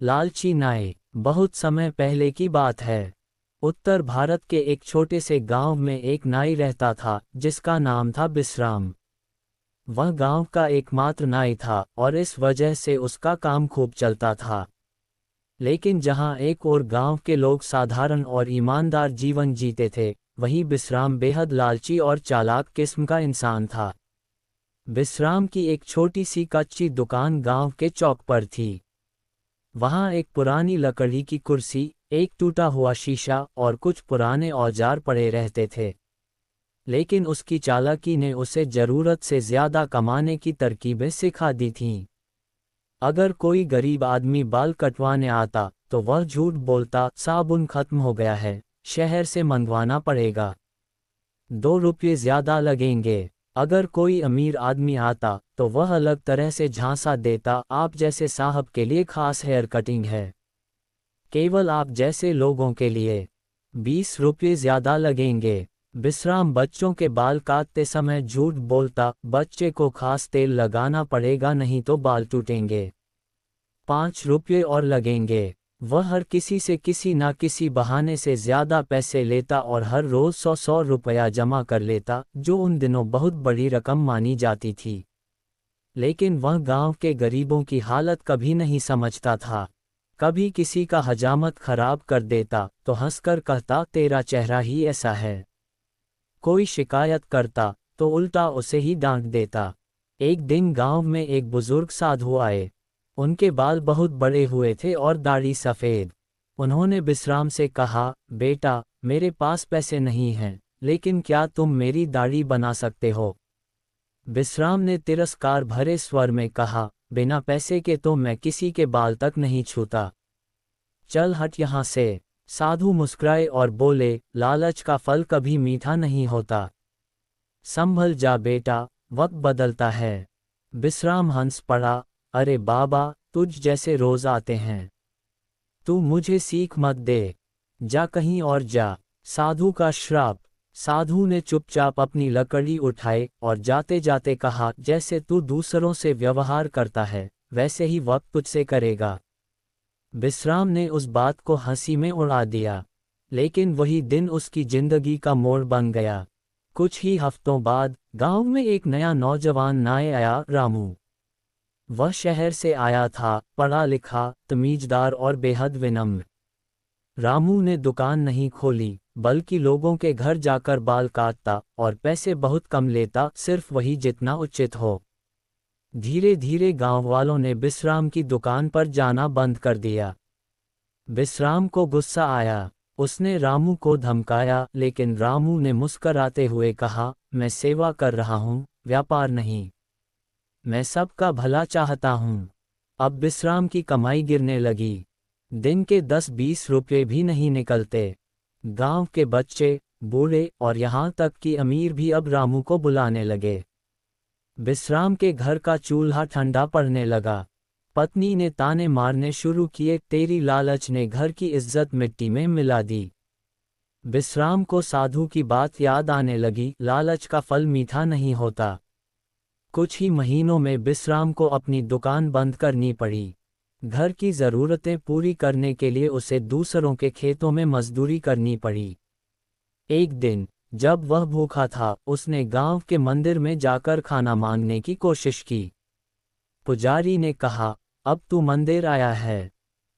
लालची नाई। बहुत समय पहले की बात है। उत्तर भारत के एक छोटे से गांव में एक नाई रहता था जिसका नाम था बिश्राम। वह गांव का एकमात्र नाई था और इस वजह से उसका काम खूब चलता था। लेकिन जहां एक और गांव के लोग साधारण और ईमानदार जीवन जीते थे, वहीं बिश्राम बेहद लालची और चालाक किस्म का इंसान था। बिश्राम की एक छोटी सी कच्ची दुकान गांव के चौक पर थी। वहां एक पुरानी लकड़ी की कुर्सी, एक टूटा हुआ शीशा और कुछ पुराने औजार पड़े रहते थे। लेकिन उसकी चालाकी ने उसे जरूरत से ज्यादा कमाने की तरकीबें सिखा दी थीं। अगर कोई गरीब आदमी बाल कटवाने आता तो वह झूठ बोलता, साबुन खत्म हो गया है, शहर से मंगवाना पड़ेगा, 2 रुपये ज्यादा लगेंगे। अगर कोई अमीर आदमी आता तो वह अलग तरह से झांसा देता, आप जैसे साहब के लिए खास हेयर कटिंग है, केवल आप जैसे लोगों के लिए, 20 रुपये ज्यादा लगेंगे। बिश्राम बच्चों के बाल काटते समय झूठ बोलता, बच्चे को खास तेल लगाना पड़ेगा नहीं तो बाल टूटेंगे, 5 रुपये और लगेंगे। वह हर किसी से किसी ना किसी बहाने से ज्यादा पैसे लेता और हर रोज 100 रुपया जमा कर लेता, जो उन दिनों बहुत बड़ी रकम मानी जाती थी। लेकिन वह गांव के गरीबों की हालत कभी नहीं समझता था। कभी किसी का हजामत खराब कर देता तो हंसकर कहता, तेरा चेहरा ही ऐसा है। कोई शिकायत करता तो उल्टा उसे ही डांट देता। एक दिन गांव में एक बुजुर्ग साधु आए। उनके बाल बहुत बड़े हुए थे और दाढ़ी सफ़ेद। उन्होंने बिश्राम से कहा, बेटा, मेरे पास पैसे नहीं हैं, लेकिन क्या तुम मेरी दाढ़ी बना सकते हो? बिश्राम ने तिरस्कार भरे स्वर में कहा, बिना पैसे के तो मैं किसी के बाल तक नहीं छूता। चल हट यहाँ से। साधु मुस्कुराए और बोले, लालच का फल कभी मीठा नहीं होता। संभल जा बेटा, वक्त बदलता है। बिश्राम हंस पड़ा, अरे बाबा, तुझ जैसे रोज आते हैं, तू मुझे सीख मत दे, जा कहीं और जा। साधु का श्राप। साधु ने चुपचाप अपनी लकड़ी उठाई और जाते जाते कहा, जैसे तू दूसरों से व्यवहार करता है वैसे ही वक्त तुझसे करेगा। बिश्राम ने उस बात को हंसी में उड़ा दिया, लेकिन वही दिन उसकी जिंदगी का मोड़ बन गया। कुछ ही हफ्तों बाद गांव में एक नया नौजवान नाई आया, रामू। वह शहर से आया था, पढ़ा लिखा, तमीज़दार और बेहद विनम्र। रामू ने दुकान नहीं खोली, बल्कि लोगों के घर जाकर बाल काटता और पैसे बहुत कम लेता, सिर्फ वही जितना उचित हो। धीरे धीरे गांव वालों ने बिश्राम की दुकान पर जाना बंद कर दिया। बिश्राम को गुस्सा आया। उसने रामू को धमकाया, लेकिन रामू ने मुस्कराते हुए कहा, मैं सेवा कर रहा हूँ, व्यापार नहीं। मैं सबका भला चाहता हूँ। अब बिश्राम की कमाई गिरने लगी। दिन के 10-20 रुपये भी नहीं निकलते। गांव के बच्चे, बूढ़े और यहाँ तक कि अमीर भी अब रामू को बुलाने लगे। बिश्राम के घर का चूल्हा ठंडा पड़ने लगा। पत्नी ने ताने मारने शुरू किए, तेरी लालच ने घर की इज्जत मिट्टी में मिला दी। बिश्राम को साधु की बात याद आने लगी, लालच का फल मीठा नहीं होता। कुछ ही महीनों में बिश्राम को अपनी दुकान बंद करनी पड़ी। घर की ज़रूरतें पूरी करने के लिए उसे दूसरों के खेतों में मजदूरी करनी पड़ी। एक दिन जब वह भूखा था, उसने गांव के मंदिर में जाकर खाना मांगने की कोशिश की। पुजारी ने कहा, अब तू मंदिर आया है,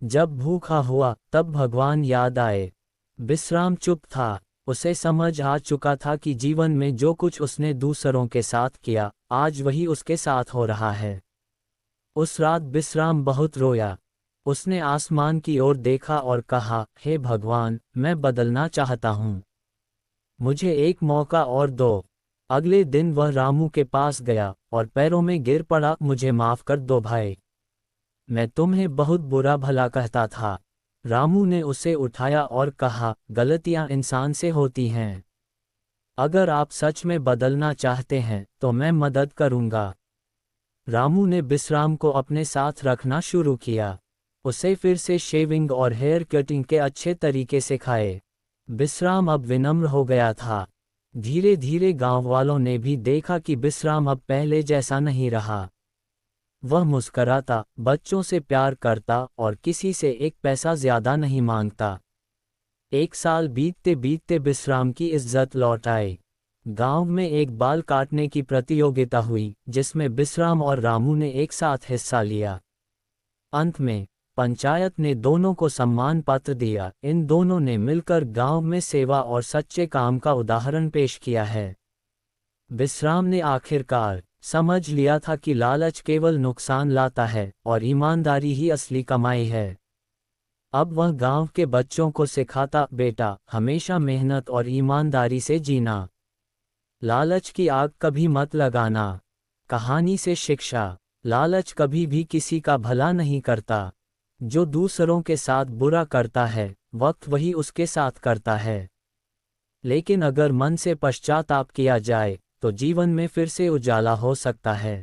जब भूखा हुआ तब भगवान याद आए। बिश्राम चुप था। उसे समझ आ चुका था कि जीवन में जो कुछ उसने दूसरों के साथ किया, आज वही उसके साथ हो रहा है। उस रात बिश्राम बहुत रोया। उसने आसमान की ओर देखा और कहा, हे भगवान, मैं बदलना चाहता हूँ, मुझे एक मौका और दो। अगले दिन वह रामू के पास गया और पैरों में गिर पड़ा, मुझे माफ कर दो भाई, मैं तुम्हें बहुत बुरा भला कहता था। रामू ने उसे उठाया और कहा, गलतियां इंसान से होती हैं। अगर आप सच में बदलना चाहते हैं तो मैं मदद करूंगा। रामू ने बिश्राम को अपने साथ रखना शुरू किया। उसे फिर से शेविंग और हेयर कटिंग के अच्छे तरीके सिखाए। बिश्राम अब विनम्र हो गया था। धीरे धीरे गांव वालों ने भी देखा कि बिश्राम अब पहले जैसा नहीं रहा। वह मुस्कराता, बच्चों से प्यार करता और किसी से एक पैसा ज्यादा नहीं मांगता। एक साल बीतते बीतते बिश्राम की इज्जत लौट आई। गांव में एक बाल काटने की प्रतियोगिता हुई, जिसमें बिश्राम और रामू ने एक साथ हिस्सा लिया। अंत में पंचायत ने दोनों को सम्मान पत्र दिया। इन दोनों ने मिलकर गांव में सेवा और सच्चे काम का उदाहरण पेश किया है। बिश्राम ने आखिरकार समझ लिया था कि लालच केवल नुकसान लाता है और ईमानदारी ही असली कमाई है। अब वह गांव के बच्चों को सिखाता, बेटा, हमेशा मेहनत और ईमानदारी से जीना। लालच की आग कभी मत लगाना। कहानी से शिक्षा। लालच कभी भी किसी का भला नहीं करता। जो दूसरों के साथ बुरा करता है, वक्त वही उसके साथ करता है। लेकिन अगर मन से पश्चाताप किया जाए, तो जीवन में फिर से उजाला हो सकता है।